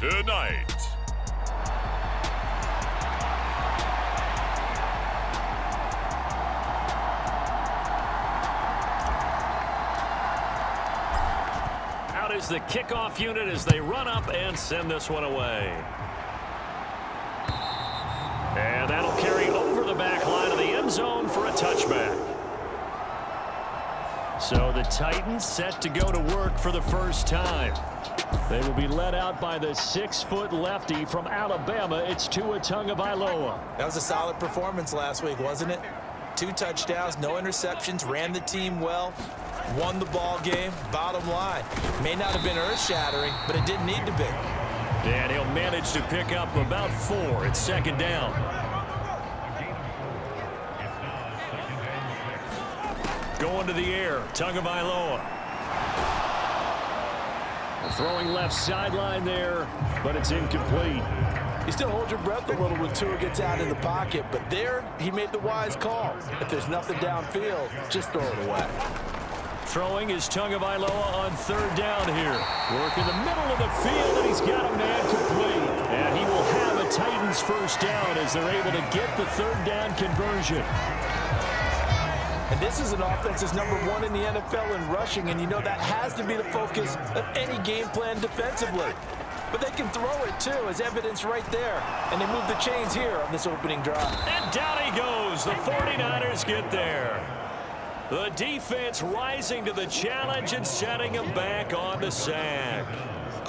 tonight. Out is the kickoff unit as they run up and send this one away. And that'll carry over the back line of the end zone for a touchback. So the Titans set to go to work for the first time. They will be led out by the 6-foot lefty from Alabama. It's Tua Tagovailoa. That was a solid performance last week, wasn't it? 2 touchdowns, no interceptions, ran the team well, won the ball game. Bottom line, may not have been earth-shattering, but it didn't need to be. And he'll manage to pick up about 4. It's second down. Going to the air, Tagovailoa. Throwing left sideline there, but it's incomplete. You still hold your breath a little when Tua gets out in the pocket, but there he made the wise call. If there's nothing downfield, just throw it away. Throwing is Tagovailoa on third down here. Work in the middle of the field, and he's got a man complete. And he will have a Titans first down as they're able to get the third down conversion. And this is an offense that's #1 in the NFL in rushing, and you know that has to be the focus of any game plan defensively. But they can throw it, too, as evidence right there. And they move the chains here on this opening drive. And down he goes. The 49ers get there. The defense rising to the challenge and setting him back on the sack.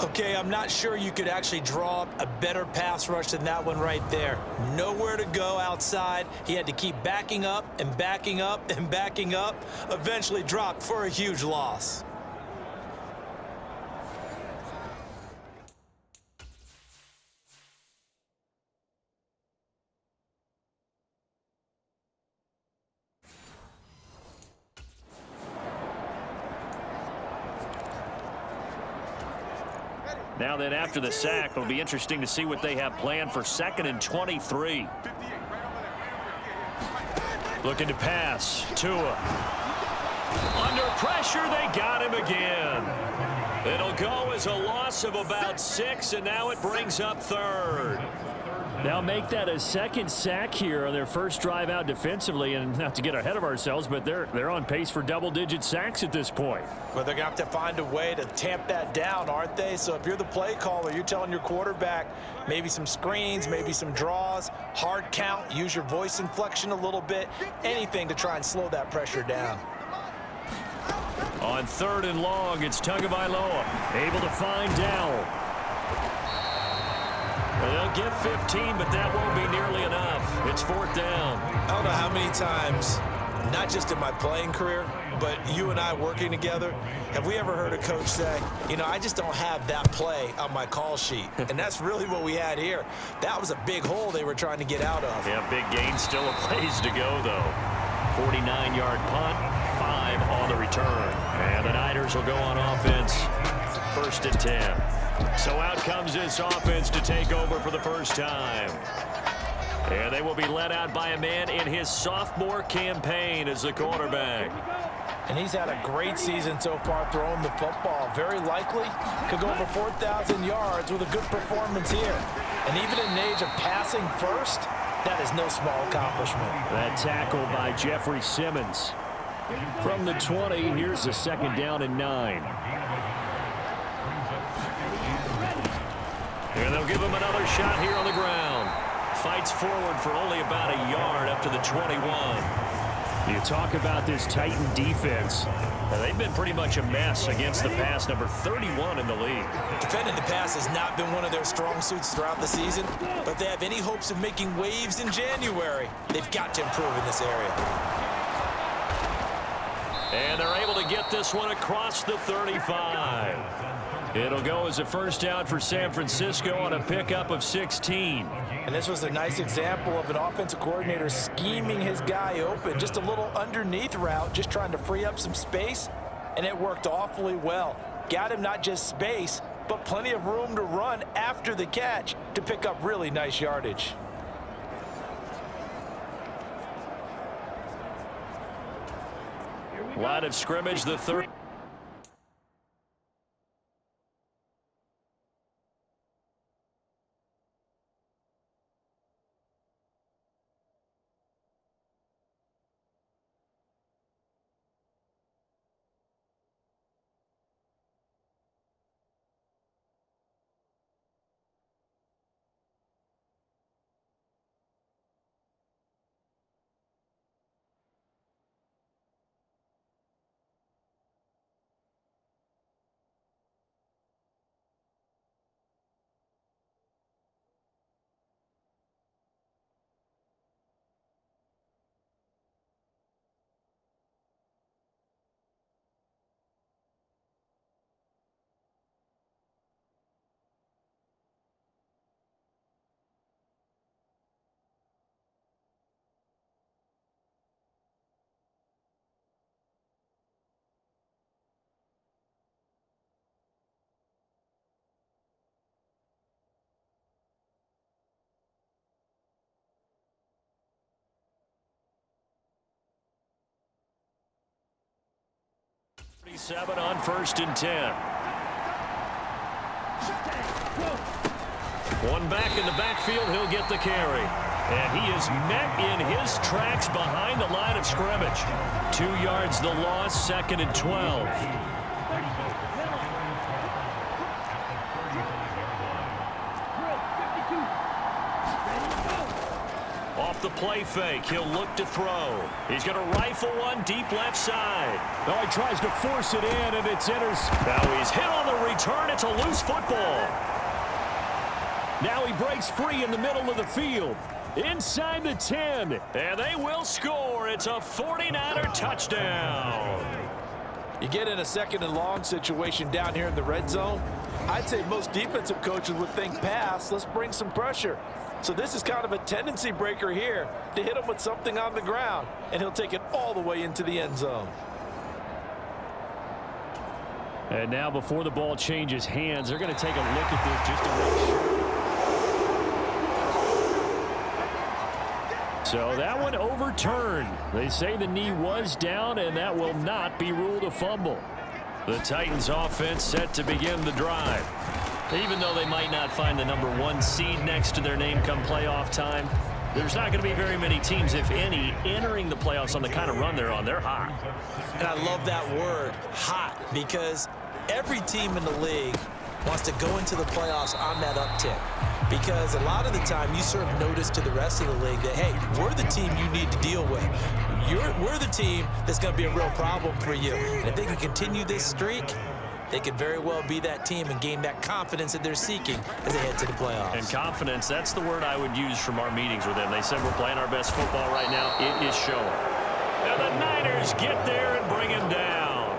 Okay, I'm not sure you could actually draw up a better pass rush than that one right there. Nowhere to go outside. He had to keep backing up and backing up and backing up. Eventually dropped for a huge loss. Now then, after the sack, it'll be interesting to see what they have planned for 2nd and 23. Looking to pass. Tua. Under pressure, they got him again. It'll go as a loss of about 6, and now it brings up 3rd. Now make that a 2nd sack here on their first drive out defensively, and not to get ahead of ourselves, but they're on pace for double-digit sacks at this point. Well, they're going to have to find a way to tamp that down, aren't they? So if you're the play caller, you're telling your quarterback maybe some screens, maybe some draws, hard count, use your voice inflection a little bit, anything to try and slow that pressure down. On 3rd and long, it's Tagovailoa, able to find Dowell. They'll get 15, but that won't be nearly enough. It's 4th down. I don't know how many times, not just in my playing career, but you and I working together, have we ever heard a coach say, you know, I just don't have that play on my call sheet. And that's really what we had here. That was a big hole they were trying to get out of. Yeah, big gain, still a ways to go, though. 49-yard punt, 5 on the return. And the Niners will go on offense, 1st and 10. So out comes this offense to take over for the first time. And they will be led out by a man in his sophomore campaign as the quarterback. And he's had a great season so far throwing the football. Very likely could go over 4,000 yards with a good performance here. And even in an age of passing first, that is no small accomplishment. That tackle by Jeffrey Simmons. From the 20, here's the 2nd down and 9. And they'll give him another shot here on the ground. Fights forward for only about a yard up to the 21. You talk about this Titan defense. They've been pretty much a mess against the pass, number 31 in the league. Defending the pass has not been one of their strong suits throughout the season, but if they have any hopes of making waves in January, they've got to improve in this area. And they're able to get this one across the 35. It'll go as a first down for San Francisco on a pickup of 16. And this was a nice example of an offensive coordinator scheming his guy open. Just a little underneath route, just trying to free up some space, and it worked awfully well. Got him not just space, but plenty of room to run after the catch to pick up really nice yardage. Line of scrimmage, the third. 7 on 1st and 10. One back in the backfield, he'll get the carry. And he is met in his tracks behind the line of scrimmage. 2 yards the loss, 2nd and 12. Off the play fake, he'll look to throw. He's going to rifle one deep left side. Oh, he tries to force it in, and it's intercepted. Now he's hit on the return. It's a loose football. Now he breaks free in the middle of the field. Inside the 10. And they will score. It's a 49er touchdown. You get in a 2nd and long situation down here in the red zone. I'd say most defensive coaches would think pass. Let's bring some pressure. So this is kind of a tendency breaker here to hit him with something on the ground, and he'll take it all the way into the end zone. And now before the ball changes hands, they're going to take a look at this just to make sure. So that one overturned. They say the knee was down, and that will not be ruled a fumble. The Titans offense set to begin the drive. Even though they might not find the number 1 seed next to their name come playoff time, there's not going to be very many teams, if any, entering the playoffs on the kind of run they're on. They're hot. And I love that word, hot, because every team in the league wants to go into the playoffs on that uptick. Because a lot of the time you serve notice to the rest of the league that, hey, we're the team you need to deal with. We're the team that's going to be a real problem for you. And if they can continue this streak, they could very well be that team and gain that confidence that they're seeking as they head to the playoffs. And confidence, that's the word I would use from our meetings with them. They said we're playing our best football right now. It is showing. And the Niners get there and bring him down.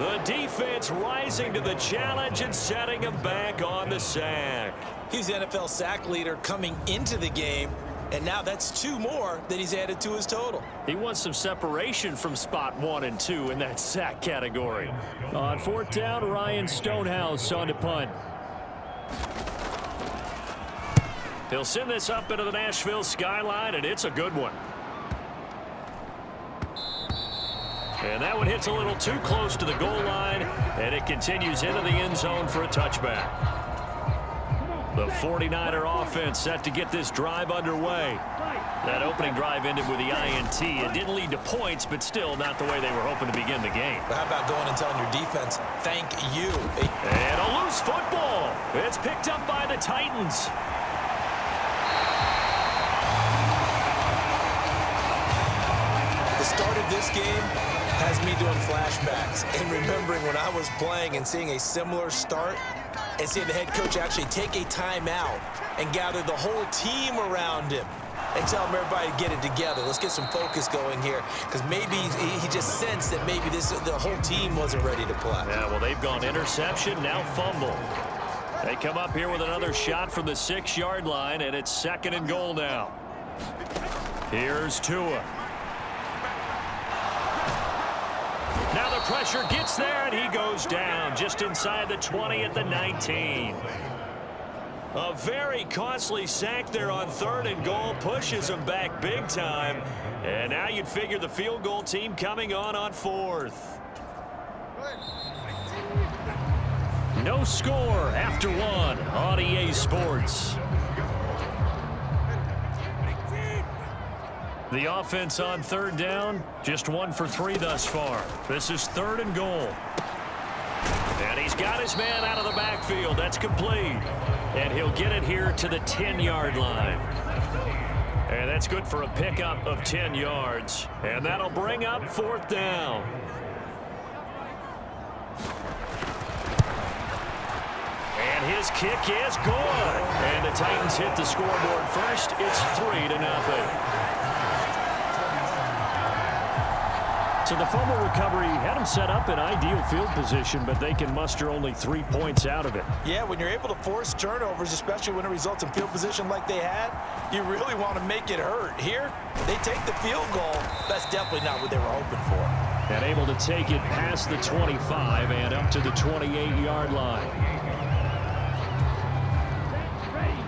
The defense rising to the challenge and setting him back on the sack. He's the NFL sack leader coming into the game, and now that's 2 more that he's added to his total. He wants some separation from spot 1 and 2 in that sack category. On 4th down, Ryan Stonehouse on to punt. He'll send this up into the Nashville skyline, and it's a good one. And that one hits a little too close to the goal line, and it continues into the end zone for a touchback. The 49er offense set to get this drive underway. That opening drive ended with the INT. It didn't lead to points, but still not the way they were hoping to begin the game. But how about going and telling your defense, thank you? And a loose football. It's picked up by the Titans. The start of this game has me doing flashbacks and remembering when I was playing and seeing a similar start and seeing the head coach actually take a timeout and gather the whole team around him and tell him everybody to get it together. Let's get some focus going here, because maybe he just sensed that maybe the whole team wasn't ready to play. Yeah, well, they've gone interception, now fumble. They come up here with another shot from the 6-yard line, and it's 2nd and goal now. Here's Tua. Now the pressure gets there, and he goes down just inside the 20 at the 19. A very costly sack there on 3rd and goal pushes him back big time. And now you'd figure the field goal team coming on 4th. No score after 1 on EA Sports. The offense on 3rd down, just 1 for 3 thus far. This is 3rd and goal. And he's got his man out of the backfield. That's complete. And he'll get it here to the 10-yard line. And that's good for a pickup of 10 yards. And that'll bring up 4th down. And his kick is good. And the Titans hit the scoreboard first. It's 3-0. So the fumble recovery had them set up in ideal field position, but they can muster only 3 points out of it. Yeah, when you're able to force turnovers, especially when it results in field position like they had, you really want to make it hurt. Here, they take the field goal. That's definitely not what they were hoping for. And able to take it past the 25 and up to the 28-yard line.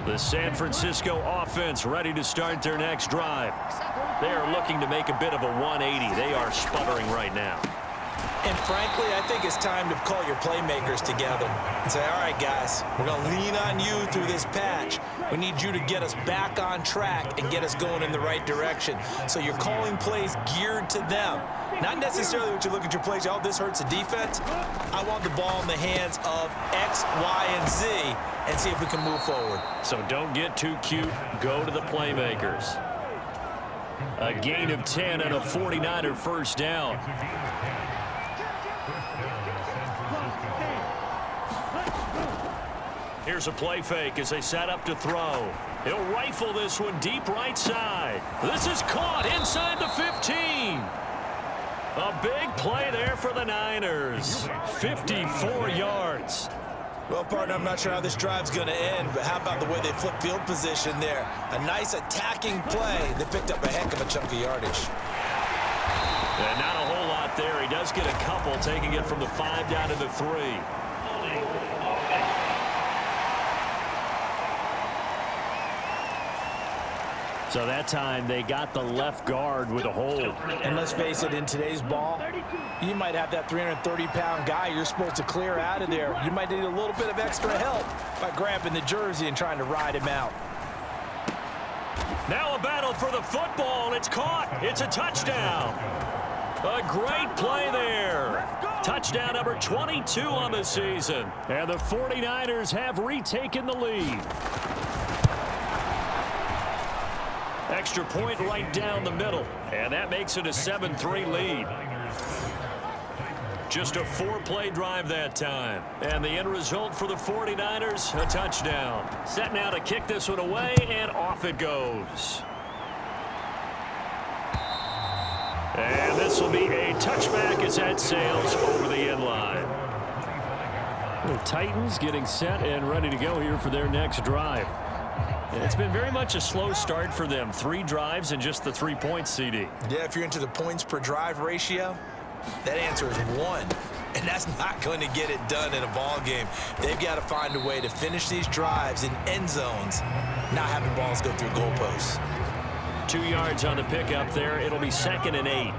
The San Francisco offense ready to start their next drive. They are looking to make a bit of a 180. They are sputtering right now. And frankly, I think it's time to call your playmakers together and say, all right, guys, we're going to lean on you through this patch. We need you to get us back on track and get us going in the right direction. So you're calling plays geared to them. Not necessarily what you look at your plays, oh, this hurts the defense. I want the ball in the hands of X, Y, and Z and see if we can move forward. So don't get too cute. Go to the playmakers. A gain of 10 and a 49er first down. Here's a play fake as they set up to throw. He'll rifle this one deep right side. This is caught inside the 15. A big play there for the Niners. 54 yards. Well, partner, I'm not sure how this drive's going to end, but how about the way they flip field position there? A nice attacking play. They picked up a heck of a chunk of yardage. And not a whole lot there. He does get a couple, taking it from the 5 down to the 3. So that time they got the left guard with a hold. And let's face it, in today's ball, you might have that 330-pound guy you're supposed to clear out of there. You might need a little bit of extra help by grabbing the jersey and trying to ride him out. Now a battle for the football. It's caught. It's a touchdown. A great play there. Touchdown number 22 on the season. And the 49ers have retaken the lead. Extra point right down the middle. And that makes it a 7-3 lead. Just a 4-play drive that time. And the end result for the 49ers, a touchdown. Set now to kick this one away, and off it goes. And this will be a touchback as that sails over the end line. The Titans getting set and ready to go here for their next drive. It's been very much a slow start for them. 3 drives and just the 3 points, CD. Yeah, if you're into the points per drive ratio, that answer is 1. And that's not going to get it done in a ball game. They've got to find a way to finish these drives in end zones, not having balls go through goalposts. 2 yards on the pickup there. It'll be 2nd and 8.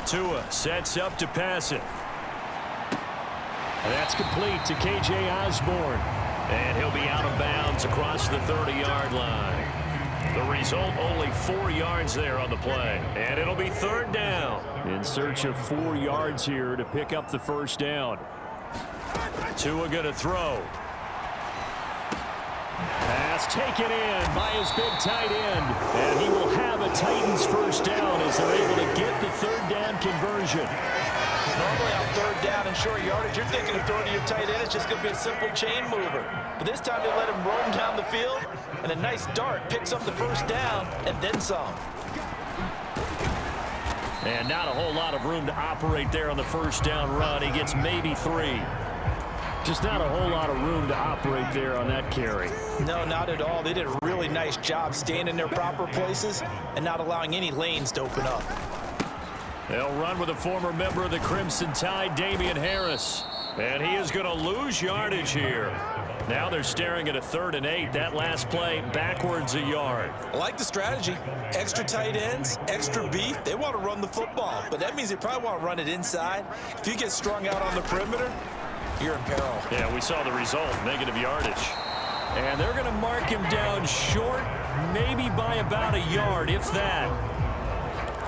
Tua sets up to pass it. And that's complete to K.J. Osborne. And he'll be out of bounds across the 30-yard line. The result, only 4 yards there on the play. And it'll be 3rd down. In search of 4 yards here to pick up the first down. Tua going to throw. Pass taken in by his big tight end. And he will have a Titans first down as they're able to get the 3rd down conversion. Normally on 3rd down and short yardage, you're thinking of throwing to your tight end. It's just going to be a simple chain mover. But this time they let him roam down the field, and a nice dart picks up the first down and then some. And not a whole lot of room to operate there on the first down run. He gets maybe 3. Just not a whole lot of room to operate there on that carry. No, not at all. They did a really nice job staying in their proper places and not allowing any lanes to open up. They'll run with a former member of the Crimson Tide, Damian Harris. And he is going to lose yardage here. Now they're staring at a 3rd and 8. That last play backwards a yard. I like the strategy. Extra tight ends, extra beef. They want to run the football, but that means they probably want to run it inside. If you get strung out on the perimeter, you're in peril. Yeah, we saw the result, negative yardage. And they're going to mark him down short, maybe by about a yard, if that.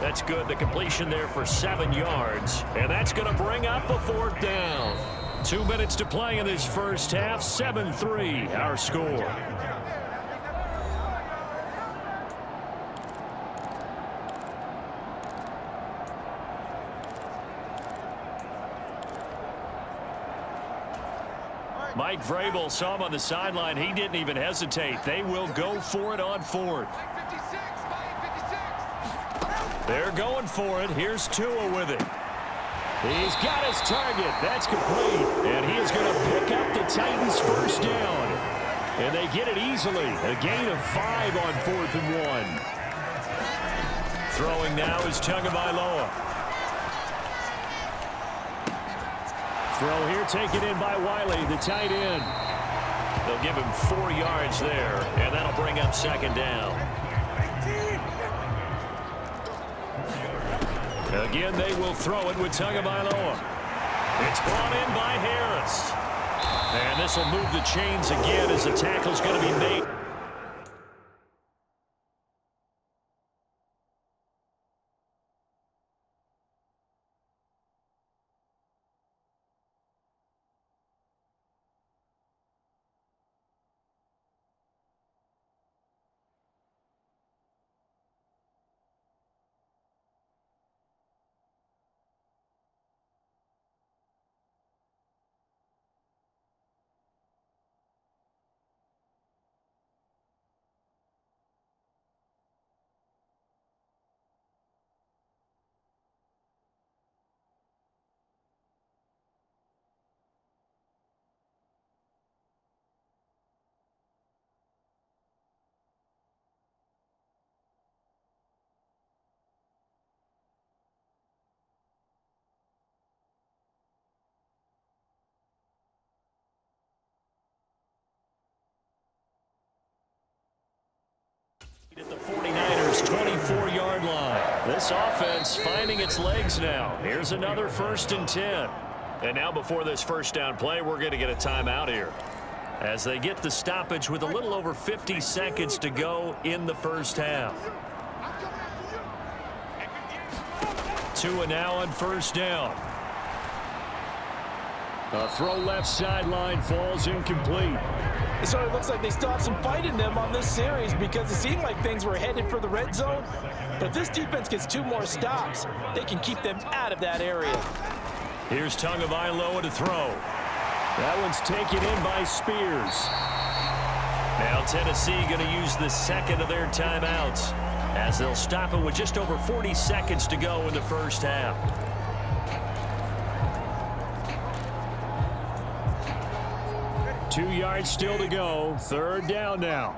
That's good. The completion there for 7 yards. And that's going to bring up a 4th down. 2 minutes to play in this first half. 7-3, our score. Mike Vrabel saw him on the sideline. He didn't even hesitate. They will go for it on 4th. They're going for it. Here's Tua with it. He's got his target. That's complete. And he is going to pick up the Titans' first down. And they get it easily. A gain of 5 on 4th and 1. Throwing now is Tagovailoa. Throw here taken in by Wiley, the tight end. They'll give him 4 yards there, and that'll bring up 2nd down. Again, they will throw it with Tagovailoa. It's brought in by Harris. And this will move the chains again as the tackle's going to be made. At the 49ers' 24-yard line. This offense finding its legs now. Here's another 1st and 10. And now before this first down play, we're going to get a timeout here, as they get the stoppage with a little over 50 seconds to go in the first half. Tua now on 1st down. A throw left sideline falls incomplete. It sort of looks like they still have some fight in them on this series, because it seemed like things were headed for the red zone. But if this defense gets 2 more stops, they can keep them out of that area. Here's Tagovailoa to throw. That one's taken in by Spears. Now Tennessee going to use the second of their timeouts, as they'll stop it with just over 40 seconds to go in the first half. Two yards still to go. 3rd down now.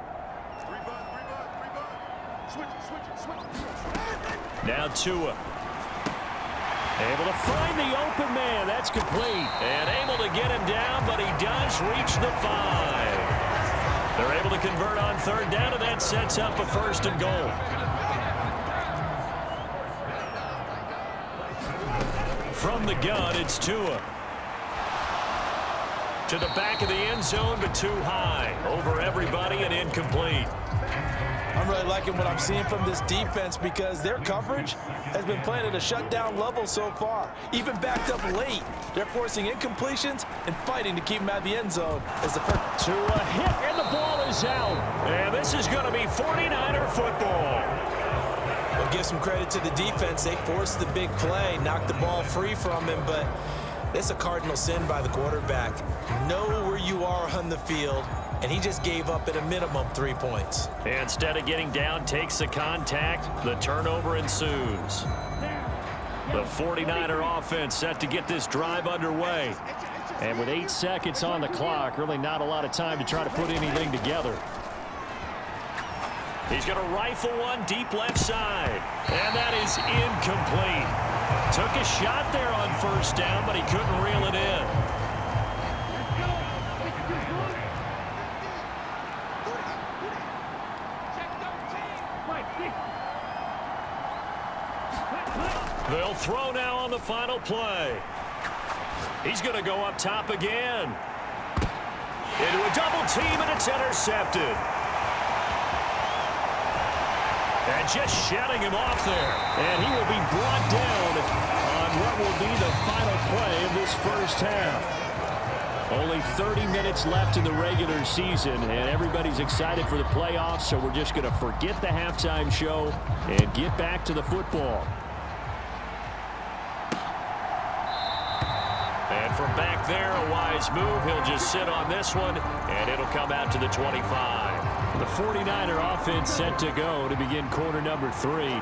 Now Tua. Able to find the open man. That's complete. And able to get him down, but he does reach the 5. They're able to convert on 3rd down, and that sets up a 1st and goal. From the gun, it's Tua. To the back of the end zone, but too high. Over everybody and incomplete. I'm really liking what I'm seeing from this defense, because their coverage has been playing at a shutdown level so far. Even backed up late, they're forcing incompletions and fighting to keep them out of the end zone. As the to a hit, and the ball is out. And this is going to be 49er football. Well, give some credit to the defense. They forced the big play, knocked the ball free from him, but it's a cardinal sin by the quarterback. Know where you are on the field, and he just gave up at a minimum 3 points. Instead of getting down, takes the contact. The turnover ensues. The 49er offense set to get this drive underway. And with 8 seconds on the clock, really not a lot of time to try to put anything together. He's going to rifle one deep left side. And that is incomplete. Took a shot there on 1st down, but he couldn't reel it in. They'll throw now on the final play. He's going to go up top again. Into a double team, and it's intercepted. And just shutting him off there. And he will be brought down on what will be the final play of this first half. Only 30 minutes left in the regular season, and everybody's excited for the playoffs, so we're just going to forget the halftime show and get back to the football. And from back there, a wise move. He'll just sit on this one, and it'll come out to the 25. The 49er offense set to go to begin quarter number 3.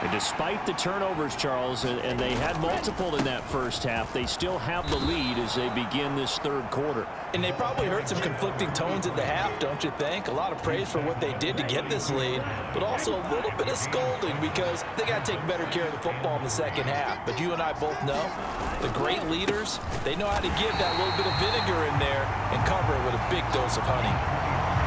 And despite the turnovers, Charles, and they had multiple in that first half, they still have the lead as they begin this 3rd quarter. And they probably heard some conflicting tones at the half, don't you think? A lot of praise for what they did to get this lead, but also a little bit of scolding, because they got to take better care of the football in the second half. But you and I both know the great leaders, they know how to give that little bit of vinegar in there and cover it with a big dose of honey.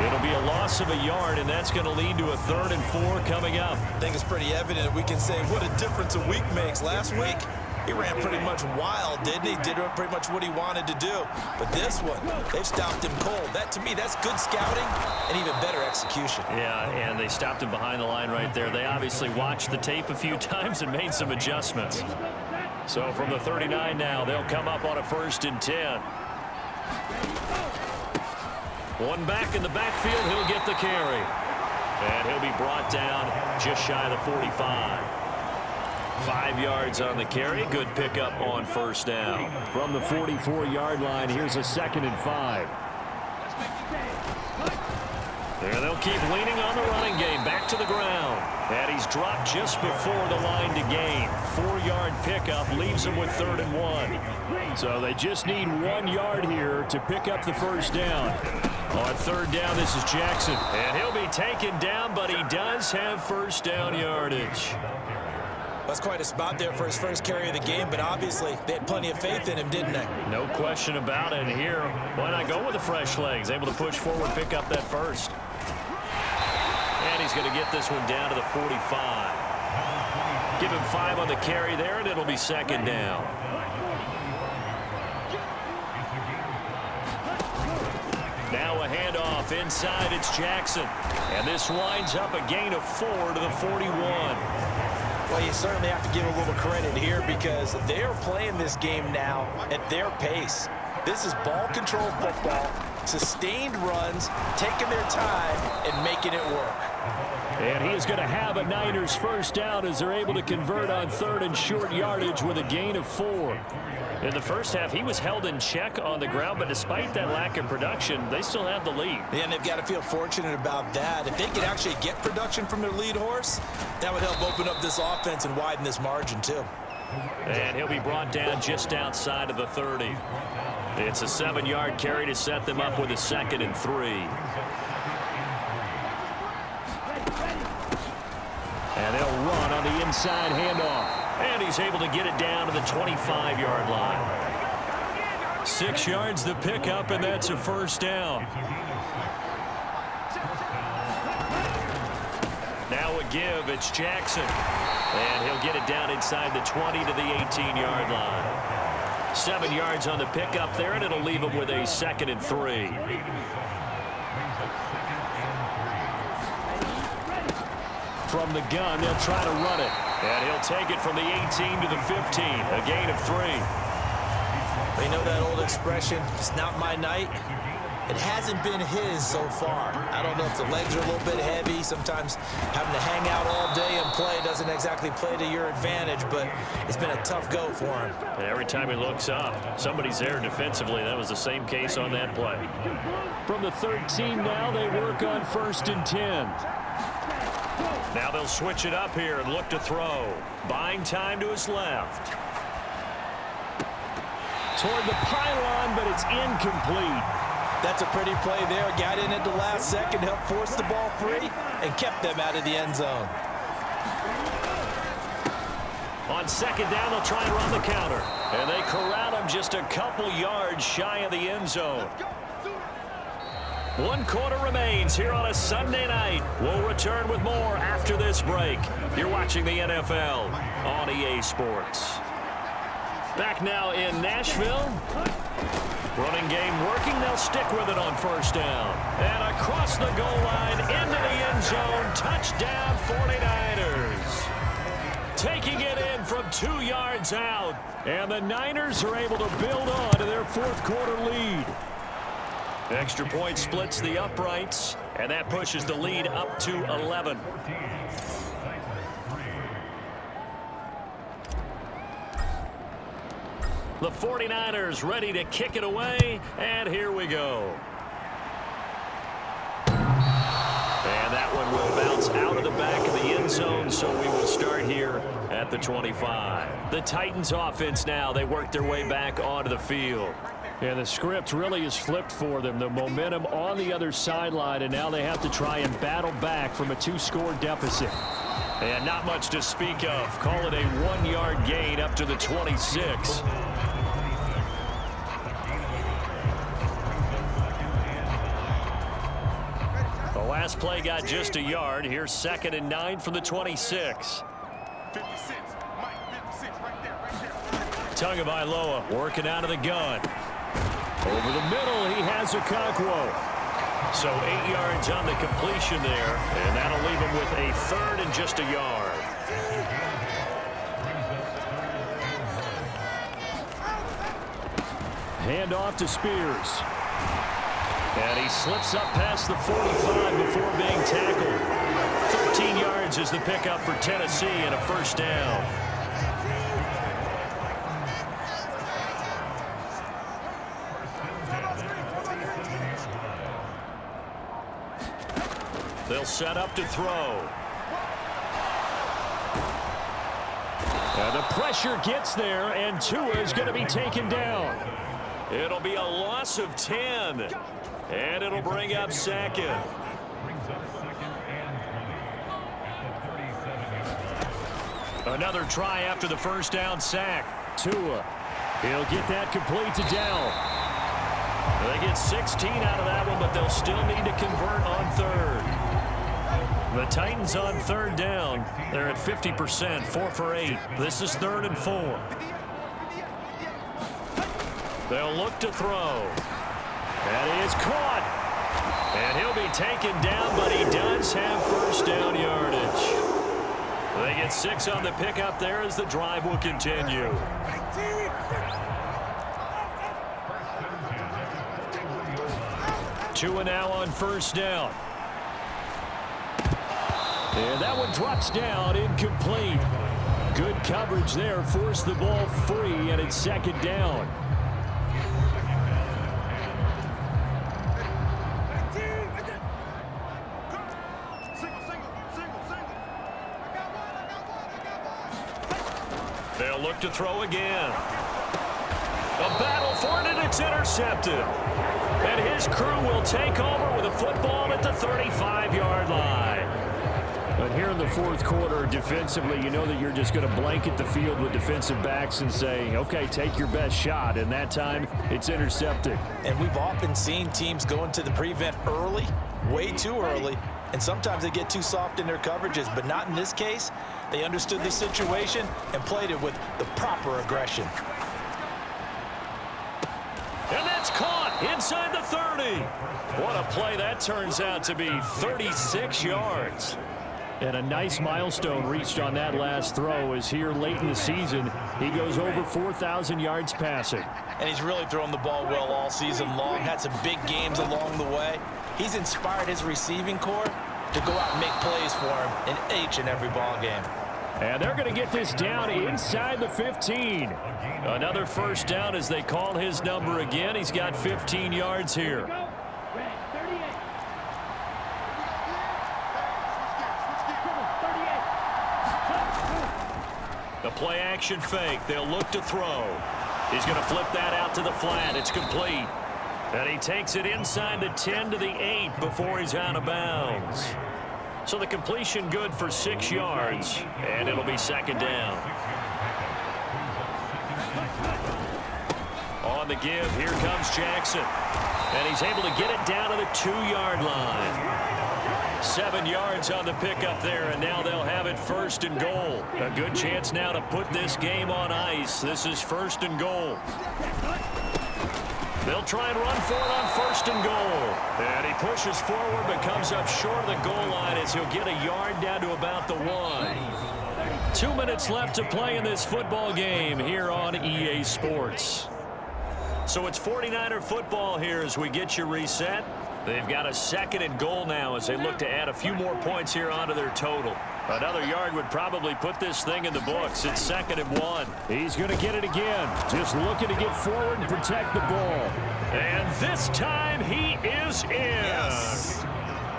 It'll be a loss of a yard, and that's going to lead to a 3rd and 4 coming up. I think it's pretty evident we can say what a difference a week makes. Last week, he ran pretty much wild, didn't he? Did pretty much what he wanted to do. But this one, they've stopped him cold. That, to me, that's good scouting and even better execution. Yeah, and they stopped him behind the line right there. They obviously watched the tape a few times and made some adjustments. So from the 39 now, they'll come up on a 1st and 10. One back in the backfield, he'll get the carry. And he'll be brought down just shy of the 45. 5 yards on the carry. Good pickup on 1st down. From the 44-yard line, here's a 2nd and 5. There they'll keep leaning on the running game. Back to the ground. And he's dropped just before the line to gain. 4-yard pickup leaves him with 3rd and 1. So they just need 1 yard here to pick up the 1st down. On 3rd down, this is Jackson. And he'll be taken down, but he does have 1st down yardage. That's quite a spot there for his first carry of the game, but obviously they had plenty of faith in him, didn't they? No question about it. And here, why not go with the fresh legs? Able to push forward, pick up that 1st. And he's going to get this one down to the 45. Give him 5 on the carry there, and it'll be 2nd down. Now a handoff inside. It's Jackson. And this winds up a gain of 4 to the 41. Well, you certainly have to give a little credit here because they're playing this game now at their pace. This is ball-controlled football, sustained runs, taking their time, and making it work. And he is going to have a Niners 1st down as they're able to convert on 3rd and short yardage with a gain of 4. In the first half, he was held in check on the ground, but despite that lack of production, they still have the lead. And they've got to feel fortunate about that. If they could actually get production from their lead horse, that would help open up this offense and widen this margin too. And he'll be brought down just outside of the 30. It's a 7-yard carry to set them up with a 2nd and 3. And they'll run on the inside handoff. And he's able to get it down to the 25-yard line. 6 yards the pickup, and that's a 1st down. Now a give. It's Jackson. And he'll get it down inside the 20 to the 18-yard line. 7 yards on the pickup there, and it'll leave him with a 2nd and 3. From the gun, they'll try to run it. And he'll take it from the 18 to the 15, a gain of 3. You know that old expression, it's not my night? It hasn't been his so far. I don't know if the legs are a little bit heavy. Sometimes having to hang out all day and play doesn't exactly play to your advantage, but it's been a tough go for him. And every time he looks up, somebody's there defensively. That was the same case on that play. From the 13 now, they work on 1st and 10. Now they'll switch it up here and look to throw. Buying time to his left. Toward the pylon, but it's incomplete. That's a pretty play there. Got in at the last second, helped force the ball free, and kept them out of the end zone. On 2nd down, they'll try and run the counter. And they corral him just a couple yards shy of the end zone. 1 quarter remains here on a Sunday night. We'll return with more after this break. You're watching the NFL on EA Sports. Back now in Nashville. Running game working. They'll stick with it on 1st down. And across the goal line into the end zone. Touchdown 49ers. Taking it in from 2 yards out. And the Niners are able to build on to their 4th quarter lead. Extra point splits the uprights, and that pushes the lead up to 11. The 49ers ready to kick it away, and here we go. And that one will bounce out of the back of the end zone, so we will start here at the 25. The Titans offense now, they work their way back onto the field. And the script really is flipped for them. The momentum on the other sideline, and now they have to try and battle back from a 2-score deficit. And not much to speak of. Call it a 1-yard gain up to the 26. Last play got just a yard. Here's 2nd and 9 from the 26. 56. Mike, 56, right there. Tagovailoa working out of the gun. Over the middle, he has Okonkwo. So 8 yards on the completion there, and that'll leave him with a 3rd and just a yard. Hand off to Spears. And he slips up past the 45 before being tackled. 13 yards is the pickup for Tennessee and a 1st down. They'll set up to throw. And the pressure gets there, and Tua is going to be taken down. It'll be a loss of 10, and it'll bring up 2nd. Another try after the 1st down sack. Tua, he'll get that complete to Dell. They get 16 out of that one, but they'll still need to convert on 3rd. The Titans on 3rd down. They're at 50%, 4 for 8. This is 3rd and 4. They'll look to throw. And he is caught. And he'll be taken down, but he does have 1st down yardage. They get 6 on the pickup there as the drive will continue. Tua now on 1st down. And that one drops down, incomplete. Good coverage there, forced the ball free, and it's 2nd down. They'll look to throw again. A battle for it, and it's intercepted. And his crew will take over with a football at the 35-yard line. But here in the 4th quarter, defensively, you know that you're just going to blanket the field with defensive backs and say, okay, take your best shot. And that time, it's intercepted. And we've often seen teams go into the prevent early, way too early, and sometimes they get too soft in their coverages. But not in this case. They understood the situation and played it with the proper aggression. And that's caught inside the 30. What a play that turns out to be, 36 yards. And a nice milestone reached on that last throw as here late in the season, he goes over 4,000 yards passing. And he's really thrown the ball well all season long, had some big games along the way. He's inspired his receiving corps to go out and make plays for him in each and every ball game. And they're going to get this down inside the 15. Another 1st down as they call his number again. He's got 15 yards here. The play action fake. They'll look to throw. He's going to flip that out to the flat. It's complete. And he takes it inside the 10 to the 8 before he's out of bounds. So the completion good for 6 yards, and it'll be 2nd down. On the give, here comes Jackson. And he's able to get it down to the 2-yard line. 7 yards on the pickup there, and now they'll have it 1st and goal. A good chance now to put this game on ice. This is 1st and goal. They'll try and run for it on 1st and goal. And he pushes forward but comes up short of the goal line as he'll get a yard down to about the 1. 2 minutes left to play in this football game here on EA Sports. So it's 49er football here as we get you reset. They've got a 2nd and goal now as they look to add a few more points here onto their total. Another yard would probably put this thing in the books. It's 2nd and 1. He's going to get it again. Just looking to get forward and protect the ball. And this time he is in. Yes.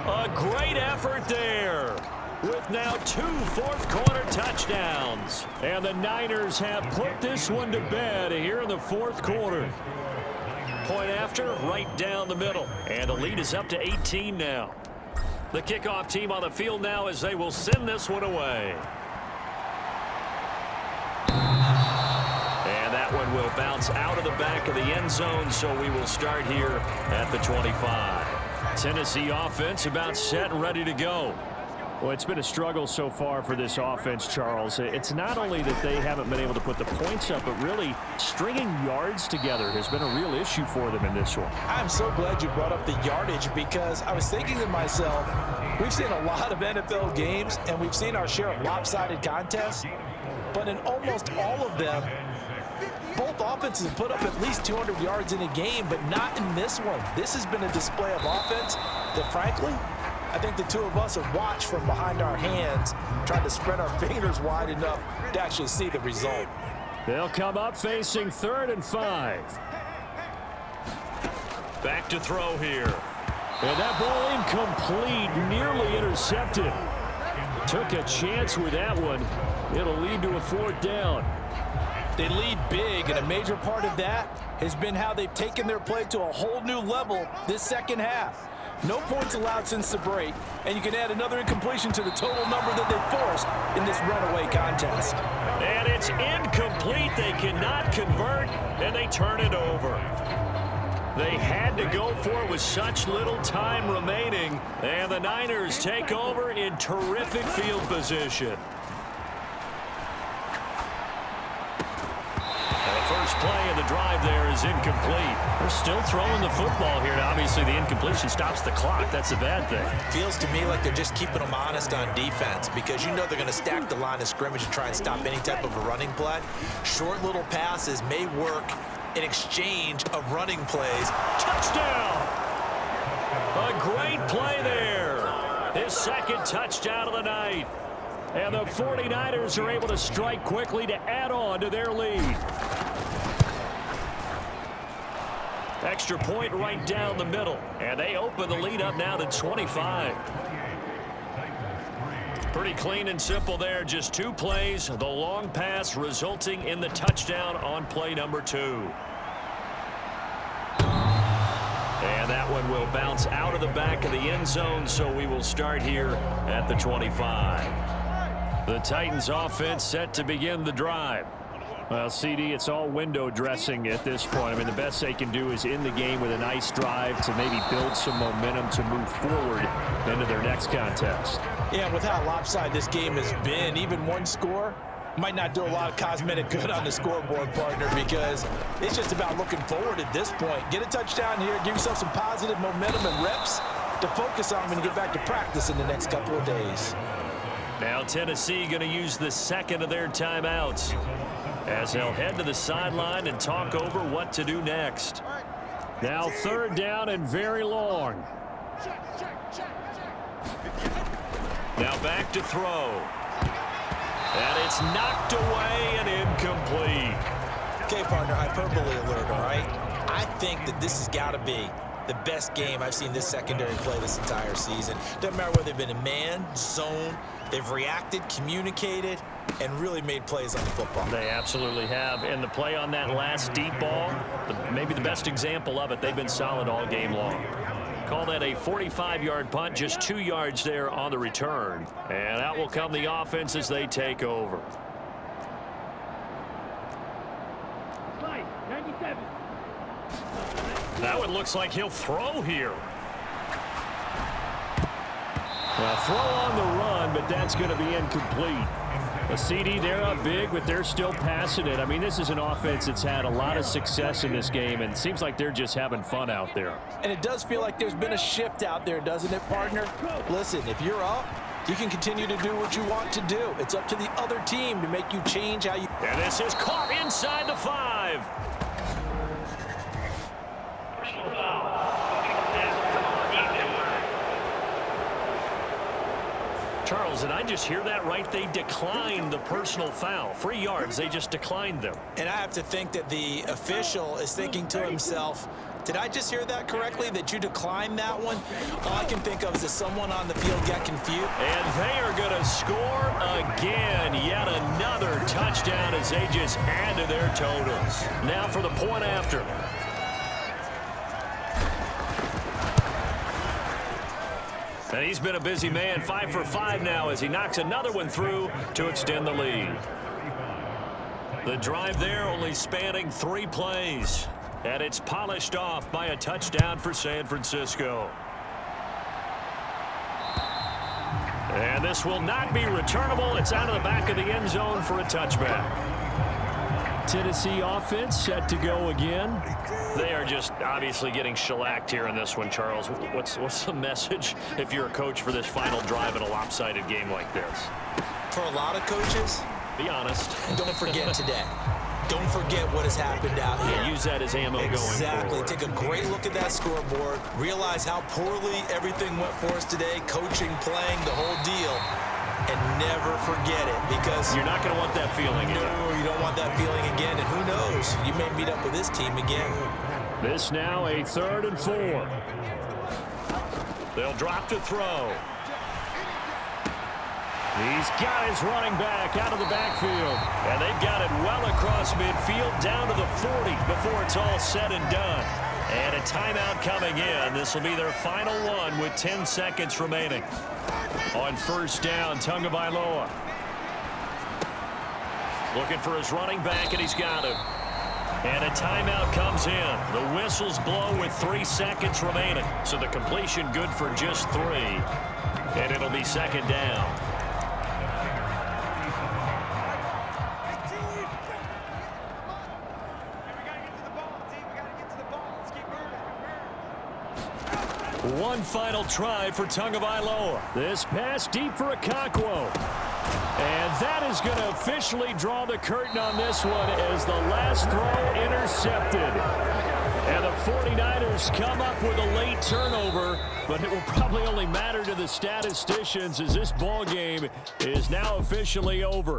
A great effort there with now 2 fourth-quarter touchdowns. And the Niners have put this one to bed here in the 4th quarter. Point after, right down the middle. And the lead is up to 18 now. The kickoff team on the field now as they will send this one away. And that one will bounce out of the back of the end zone, so we will start here at the 25. Tennessee offense about set and ready to go. Well, it's been a struggle so far for this offense, Charles. It's not only that they haven't been able to put the points up, but really stringing yards together has been a real issue for them in this one. I'm so glad you brought up the yardage, because I was thinking to myself, we've seen a lot of NFL games, and we've seen our share of lopsided contests, but in almost all of them, both offenses have put up at least 200 yards in a game, but not in this one. This has been a display of offense that, frankly, I think the two of us have watched from behind our hands, trying to spread our fingers wide enough to actually see the result. They'll come up facing 3rd and 5. Back to throw here. And that ball incomplete, nearly intercepted. Took a chance with that one. It'll lead to a 4th down. They lead big, and a major part of that has been how they've taken their play to a whole new level this second half. No points allowed since the break, and you can add another incompletion to the total number that they forced in this runaway contest. And it's incomplete. They cannot convert, and they turn it over. They had to go for it with such little time remaining, and the Niners take over in terrific field position. First play of the drive there is incomplete. They're still throwing the football here. Now, obviously, the incompletion stops the clock. That's a bad thing. Feels to me like they're just keeping them honest on defense, because you know they're going to stack the line of scrimmage and try and stop any type of a running play. Short little passes may work in exchange of running plays. Touchdown! A great play there. His second touchdown of the night. And the 49ers are able to strike quickly to add on to their lead. Extra point right down the middle. And they open the lead up now to 25. Pretty clean and simple there. Just 2 plays. The long pass resulting in the touchdown on play number 2. And that one will bounce out of the back of the end zone, so we will start here at the 25. The Titans offense set to begin the drive. Well, CD, it's all window dressing at this point. I mean, the best they can do is in the game with a nice drive to maybe build some momentum to move forward into their next contest. Yeah, with how lopsided this game has been, even one score might not do a lot of cosmetic good on the scoreboard, partner, because it's just about looking forward at this point. Get a touchdown here, give yourself some positive momentum and reps to focus on when you get back to practice in the next couple of days. Now Tennessee going to use the second of their timeouts, as they'll head to the sideline and talk over what to do next. Now 3rd down and very long. Now back to throw. And it's knocked away and incomplete. Okay, partner, hyperbole alert, all right? I think that this has got to be the best game I've seen this secondary play this entire season. Doesn't matter whether they've been in man, zone, they've reacted, communicated, and really made plays on the football. They absolutely have. And the play on that last deep ball, maybe the best example of it, they've been solid all game long. Call that a 45-yard punt, just 2 yards there on the return. And out will come the offense as they take over. That one looks like he'll throw here. Well, throw on the run, but that's going to be incomplete. A CD, they're up big, but they're still passing it. I mean, this is an offense that's had a lot of success in this game, and it seems like they're just having fun out there. And it does feel like there's been a shift out there, doesn't it, partner? Listen, if you're up, you can continue to do what you want to do. It's up to the other team to make you change how you... And this is caught inside the 5. Charles, did I just hear that right? They declined the personal foul. 3 yards, they just declined them. And I have to think that the official is thinking to himself, did I just hear that correctly, that you declined that one? All I can think of is that someone on the field got confused. And they are going to score again. Yet another touchdown as they just add to their totals. Now for the point after. And he's been a busy man, 5 for 5 now as he knocks another one through to extend the lead. The drive there only spanning 3 plays. And it's polished off by a touchdown for San Francisco. And this will not be returnable. It's out of the back of the end zone for a touchback. Tennessee offense set to go again. They are just obviously getting shellacked here in this one, Charles. What's the message if you're a coach for this final drive in a lopsided game like this? For a lot of coaches, Be honest. don't forget today. Don't forget what has happened out here. Yeah, use that as ammo going Exactly. forward. Take a great look at that scoreboard. Realize how poorly everything went for us today. Coaching, playing, the whole deal. And never forget it, because You're not going to want that feeling again. no, you don't want that feeling again. And who knows? You may meet up with this team again. This now a 3rd and 4. They'll drop to throw. He's got his running back out of the backfield. And they've got it well across midfield down to the 40 before it's all said and done. And a timeout coming in. This will be their final one with 10 seconds remaining. On 1st down, Tagovailoa. Looking for his running back, and he's got him. And a timeout comes in. The whistles blow with 3 seconds remaining. So the completion good for just 3. And it'll be 2nd down. One final try for Tagovailoa. This pass deep for Okonkwo. And that is going to officially draw the curtain on this one as the last throw intercepted. And the 49ers come up with a late turnover, but it will probably only matter to the statisticians as this ball game is now officially over.